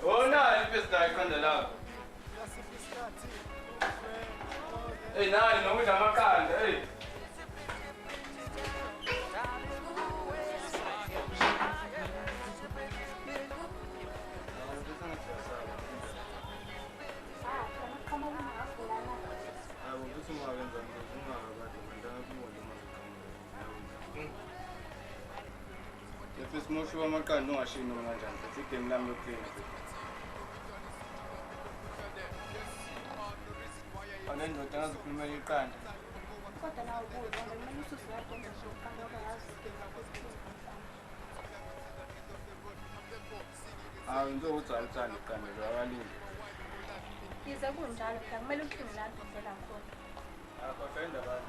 Oh no, you just died on the love. Hey, now you know we got my car. Hey. If it's more sure, I can't know I should know my jump. If you can let me play with it. And then you turn to play your time. I'm going to try to tell you. He's a good child. I'm looking at the I'm a friend of ours.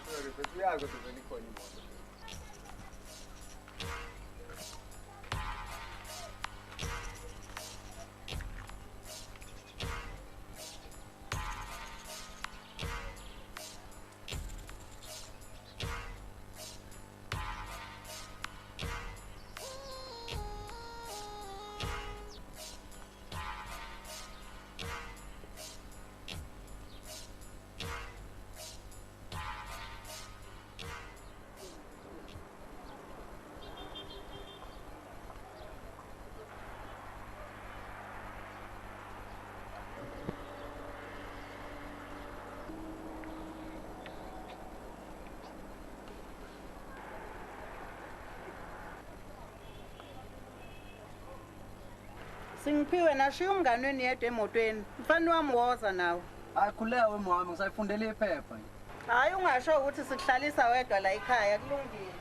Sorry, but we are going to be calling you. Singiphiwe nashiya umnganweni yedwa emotweni. Mfana wami woza nawe. Hayi khuleka wemami ngisayifundela iphepha. Hayi ungasho ukuthi sikuhlalisa wedwa la ekhaya kulungile.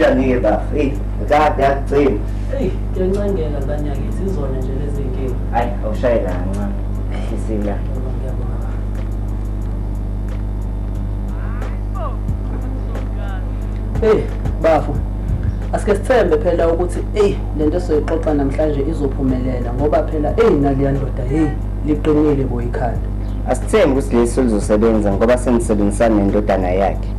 Kunjani-ke bafu? Kade yakucima. Eyi, kuyancangela kanyakithi, izona nje lezi y'nkinga. Hhayi, awushayela kancane. Isila. Hey, bafu. Asike sithembe phela ukuthi lento esizoyixoxa namhlanje izophumelela ngoba phela naliya ndoda liqinile boyikhanda. Asithembe ukuthi lesi lizosebenza ngoba senisebenzisana nendodana yakhe.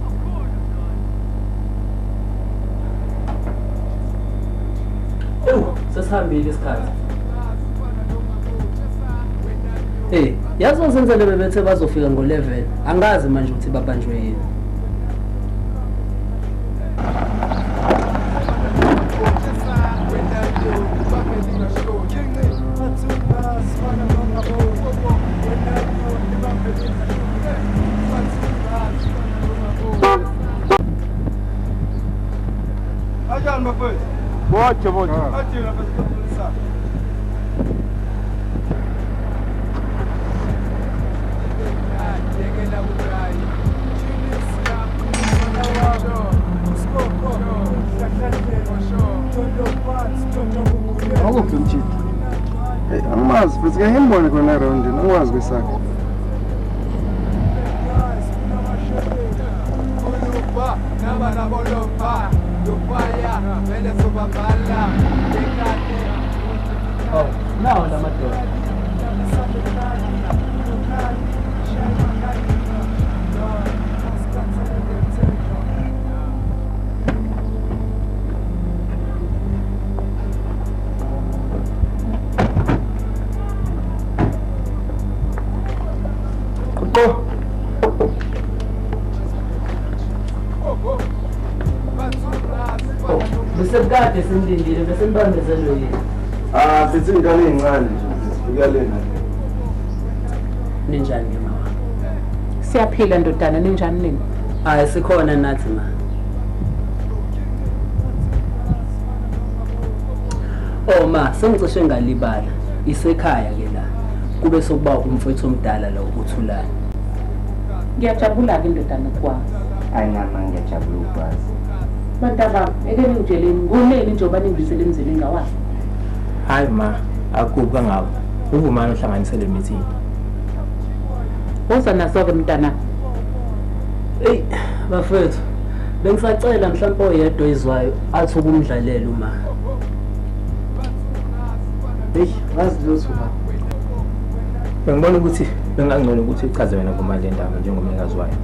Sesihambile isikhathi. Yazi ozenzele bebethe bazofika ngo-11. Angazi manje ukuthi babanjwe yini. Ajaan bafethu. Boke boke. Athina basiqoqisa. Akuphi umtshito? Angimazi futhi ke ngimbone khona erondini, angikwazi kwesakhe. Oh, nawo la madoda. Bese kade simlindile bese nibambezelo yini? Sithi ingane ezincane nje, sifika lena. Ninjani ke mama? Siyaphila ndodana, ninjani nini? Hayi sikhona nathi ma. Oh ma, sengicishe ngalibala. Isekhaya ke la. Kube sokuba umfowethu omdala lo uthulana. Ngiyajabula-ke ndodana kwami. Hayi nama ngiyajabula ukwazi. Bantaba, eke ningitsheleni ngoneni njengoba ningibisele emzini ngawazi. Hayi ma, akubi kangako. Uvumane uhlanganisele meeting. Woza naso-ke mntana. Bafethu, bengisacela mhlawumbe oyedwa izwayo athi ukumdlalela uma. Ngazi lutho ba. Bengibona ukuthi bengangcono ukuthi uchaze wena kumali endaba njengomnikazi wayo.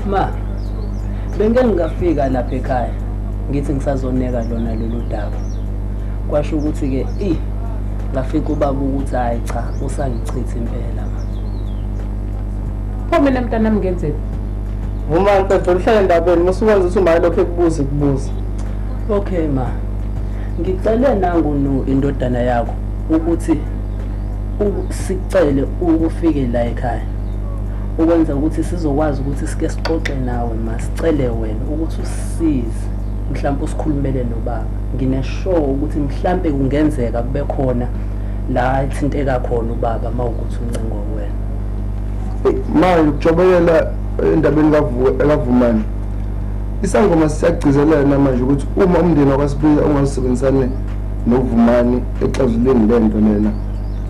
Ma, bengeke ngingafika lapha ekhaya ngithi ngisazoneka lona lolu daba. Kwasho ukuthi ke ngafika ubaba ukuthi hayi cha usangichitha impela ma. Pho mina mntana ngenzeni? Uma ngicela uhlale endabeni, musukwazi ukuthi uma lokho ekubuza kubuza. Okay ma. Ngicela nangu indodana yakho ukuthi sicele ukufike la ekhaya. Ukwenza ukuthi sizokwazi ukuthi sike sixoxe nawe masicele wena ukuthi usisize mhlawumbe usikhulumele nobaba. Ngineshow ukuthi mhlawumbe kungenzeka kube khona la ithinteka khona ubaba mawukuthi uncengo wena. Manje ukujobekela endabeni kaVumani. Isangoma siyagcizelela manje ukuthi uma umndeni wakwaSibiya ungasebenzisane noVumani exazuleni lento lena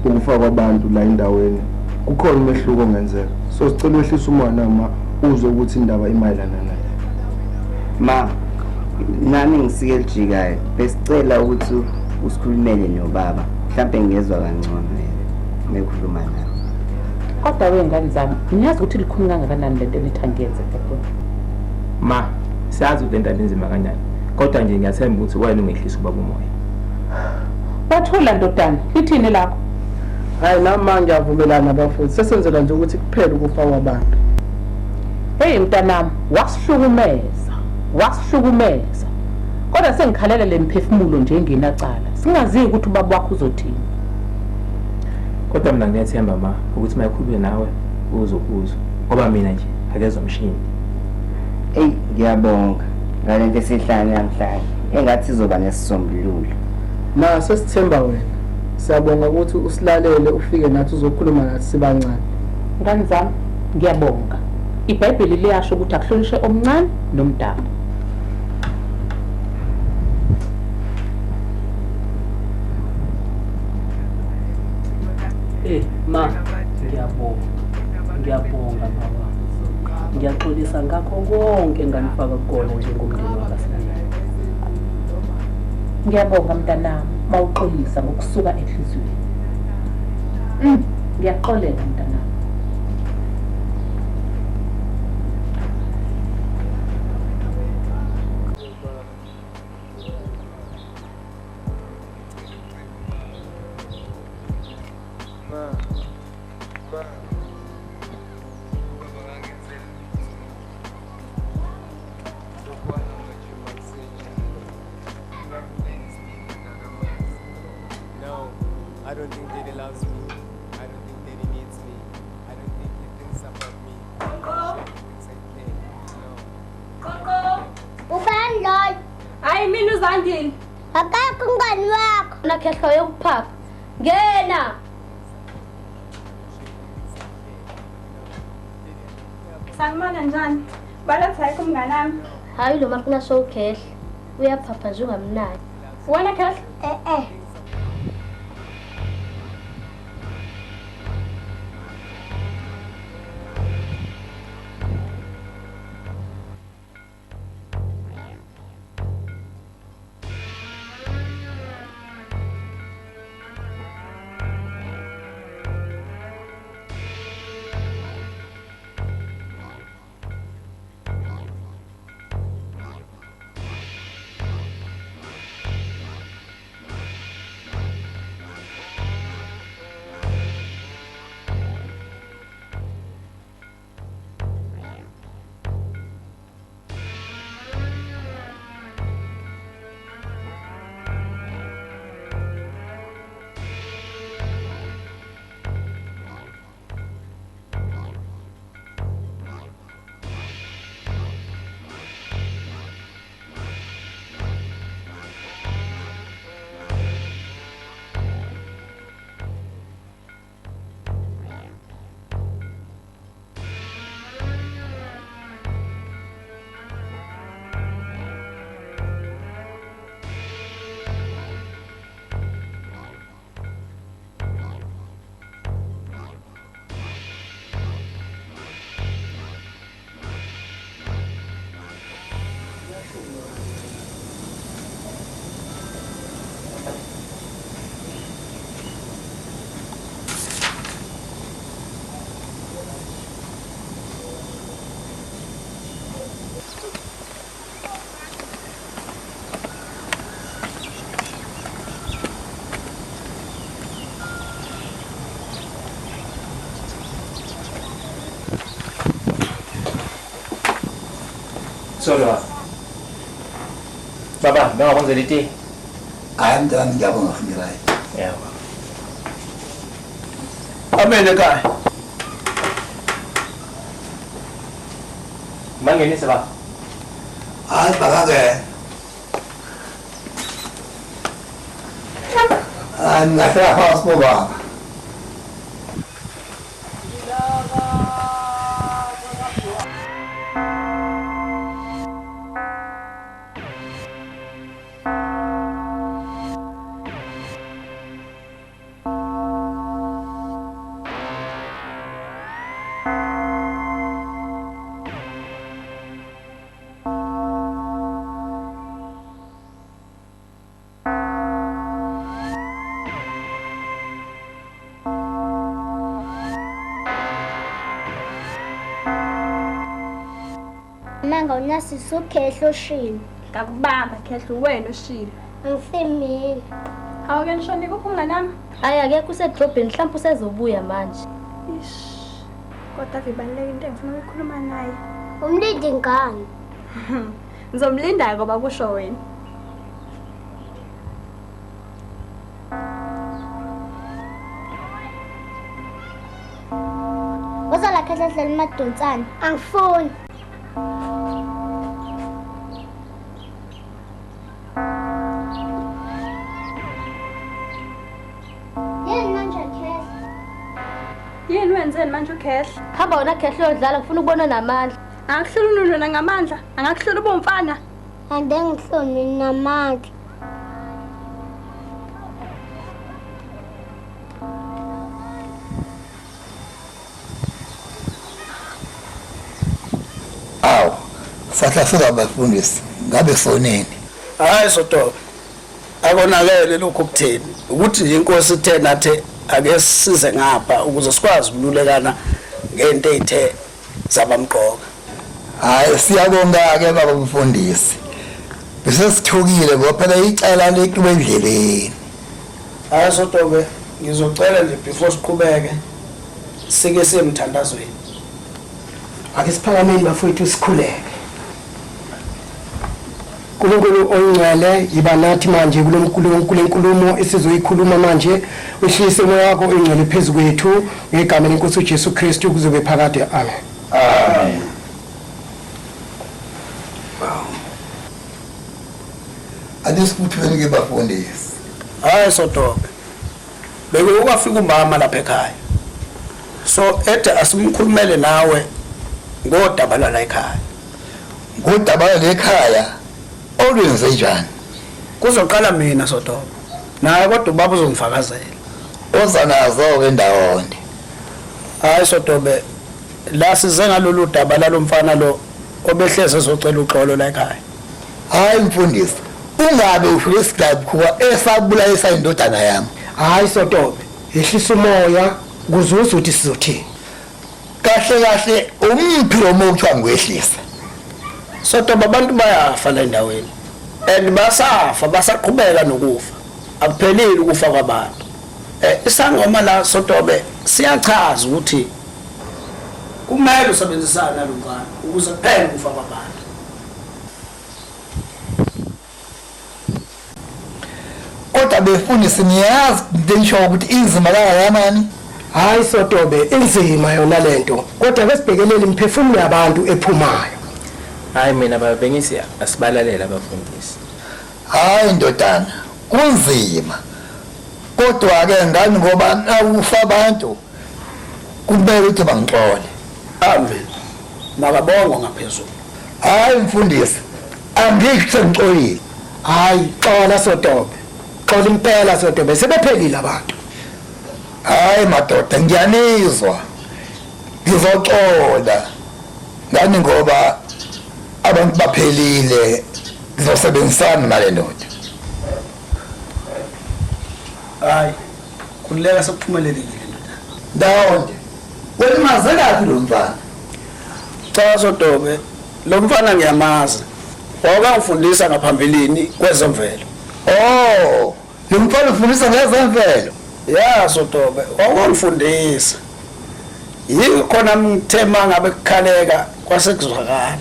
ukufa kwabantu la endaweni kukhona umehluko ongenzeka. So sicela wehlisa umwana ma uzwe ukuthi indaba imayelana naye. Ma, nami ngisike lijikayo. Besicela ukuthi usikhulumele nobaba. Mhlawumbe ngezwe kangcono mekhuluma naye. Kodwa wengane zami, niyazi ukuthi likhulu kangakanani lento nithangenze kodwa. Ma, siyazi ukuthi lento inzima kanjani. Kodwa nje ngiyathemba ukuthi wena ungehlisa ubaba umoya. Wathula ndodana, lithini lakho? Hayi nami manje ngiyavumelana bafuthi. Sesenzela nje ukuthi kuphele ukufa kwabantu. Hey mntanami, wasihlukumeza. Kodwa sengikhalela lemphefumulo nje engenacala. Singazi ukuthi ubaba wakho uzothini. Kodwa mina ngiyathemba ma ukuthi mayikhulule nawe uzokuzwa. Ngoba mina nje akezwa umshini. Ngiyabonga. Ngalento esihlanje namhlanje. Engathi izoba nesisombululo. Ma sesithemba wena. Siyabonga ukuthi usilalele ufike nathi uzokhuluma nathi sibancane. Ngane zami, ngiyabonga. iBhayibheli liyasho ukuthi akuhlolishe omncane nomdala. Ma, ngiyabonga baba. Ngiyaxolisa ngakho konke enganifaka kukona njengomndeni wakaSibili. Ngiyabonga mntanami mawuxolisa ngokusuka enhlizweni. Ngiyaxolela mntanami. No, I don't think Daddy loves me. I don't think Daddy needs me. I don't think he thinks about me. He thinks I care. No. Ubani loyo? Hayi mina uZandile. Akakho umngani wakho. Nakhehla yokuphapha. Ngena. Sanibona njani? Baletha yikho umngani wami. Hayi lo makuna showkhehla. Uyaphapha nje ungamnaki. Wena khehla? Sorry Baba, bengak bang jadi ti. Ayam dalam jabang akhirai. Ya. Apa yang dekat? Bang ini sebab. Ay bagai. Nak terus bawa. Manga unasiso khehla oshini. Ngakubamba khehla wena ushilo. Angisemini. Awuke nishone kuphi umngani wami? Hayi akekho usedrobheni mhlawumbe usezobuya manje. Ish. Kodwa vibaleke into engifuna ukukhuluma naye. Umlindi ngani? Ngizomlinda ngoba kusho wena. Wazala khehla hleli madonsana. Angifuni. Yini wenzeni manje ukhehla? Hamba wona khehla uyodlala ngifuna ukubona namandla. Angihluli ununa ngamandla, angakuhluli ube umfana. Ande ngihloni namandla. sahlafika abafundisi ngabe sonini. Hayi Sotobe. Akonakele lokho kutheni ukuthi nje inkosi ithe nathi ake size ngapha ukuze sikwazi ukululekana ngento ezithe zabamqoka. Hayi siyabonga ke baba umfundisi. Bese sithukile ngoba phela icala lethu endleleni. Hayi Sotobe, ngizocela nje before siqhubeke sike semthandazweni. Ake siphakameni bafowethu sikhuleke. uNkulunkulu ongcwele yiba nathi manje kulenkulumo esizoyikhuluma manje uhlise moya wakho engcwele phezulu kwethu ngegama lenkosi uJesu Kristu kuzobe phakade amen. Amen. Adisikuthweni ke bafundisi. Hayi Sotobe. Beke ukafika umama lapha ekhaya. So ethe asimkhulumele nawe ngodaba la ekhaya. Ngodaba la ekhaya olwenze njani? Kuzoqala mina Sotobe. Naye kodwa ubaba uzongifakazela. Oza nazo ke ndawonye. Hayi Sotobe. La size ngalolu daba lalomfana lo obehleze ezocela uxolo la ekhaya. Hayi mfundisi. Ungabe ufike isigaba kuba esabulayisa indodana yami. Hayi Sotobe, ehlisa umoya kuzuza ukuthi sizothini. Kahle umphi lo mokuthiwa ngwehlisa. Sotobe abantu bayafa la endaweni. And basafa basaqhubeka nokufa. Akuphelile ukufa kwabantu. Isangoma la Sotobe siyachaza ukuthi kumele usebenzisane nalomfana ukuze kuphele ukufa kwabantu. Kodwa befundisi niyazi ngisho ukuthi inzima kangakanani. Hayi Sotobe, inzima yona lento. Kodwa ke sibhekelele imphefumulo yabantu ephumayo. Hayi mina babengisi asibalalela abafundisi. Hayi ndodana, kunzima. Kodwa ke ngani ngoba nawufa abantu kumele ukuthi bangixole. Amen. Makabongwa ngaphezulu. Hayi mfundisi, angikho ngixolile. Hayi xola Sotobe. Xola impela Sotobe sebephelile abantu. Hayi madoda ngiyanizwa. Ngizoxola. Ngani ngoba abantu baphelile ngizosebenzisana nale ndoda. Hayi kuleka sekuphumelelile ndoda. Ndawonye. Wena mazakaphi lo mfana? Cha Sotobe, lo mfana ngiyamazi. Wakangifundisa ngaphambilini kwezemvelo. Oh, lo mfana ufundisa ngezemvelo. Ya Sotobe, wakangifundisa. Yiko khona ngithema ngabe kukhaleka kwasekuzwakala.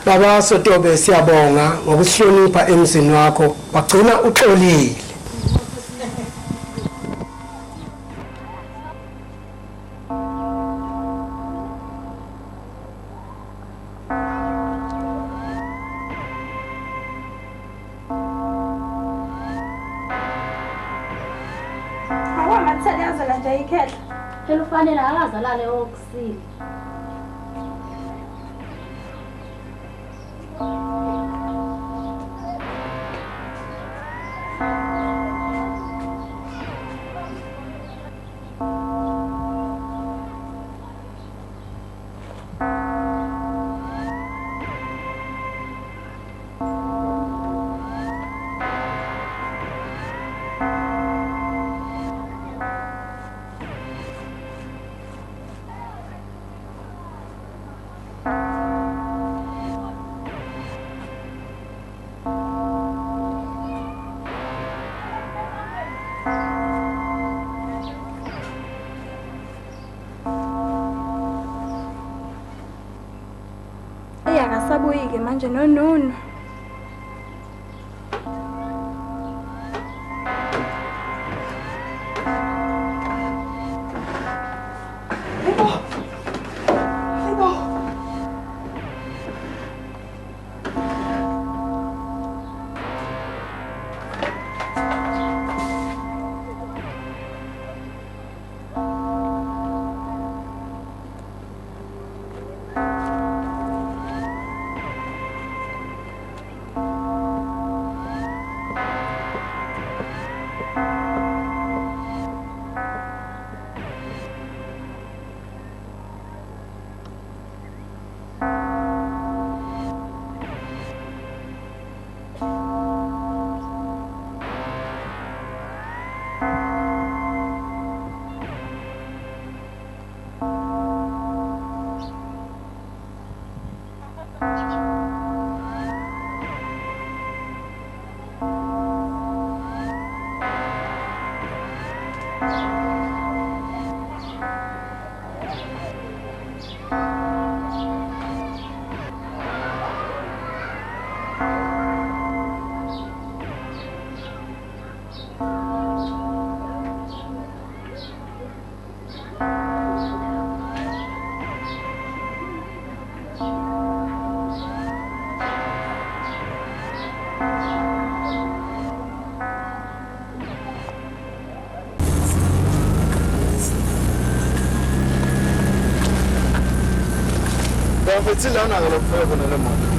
Baba Sotobe siyabonga ngokuhlonipha emzini wakho. Wagcina uxolile. Awamathaliyaza nje ikhehla. Phela ufanele akazalale okusile. Akasabuyike manje nonono. Bafetsi lana ke lo phela bona le mona.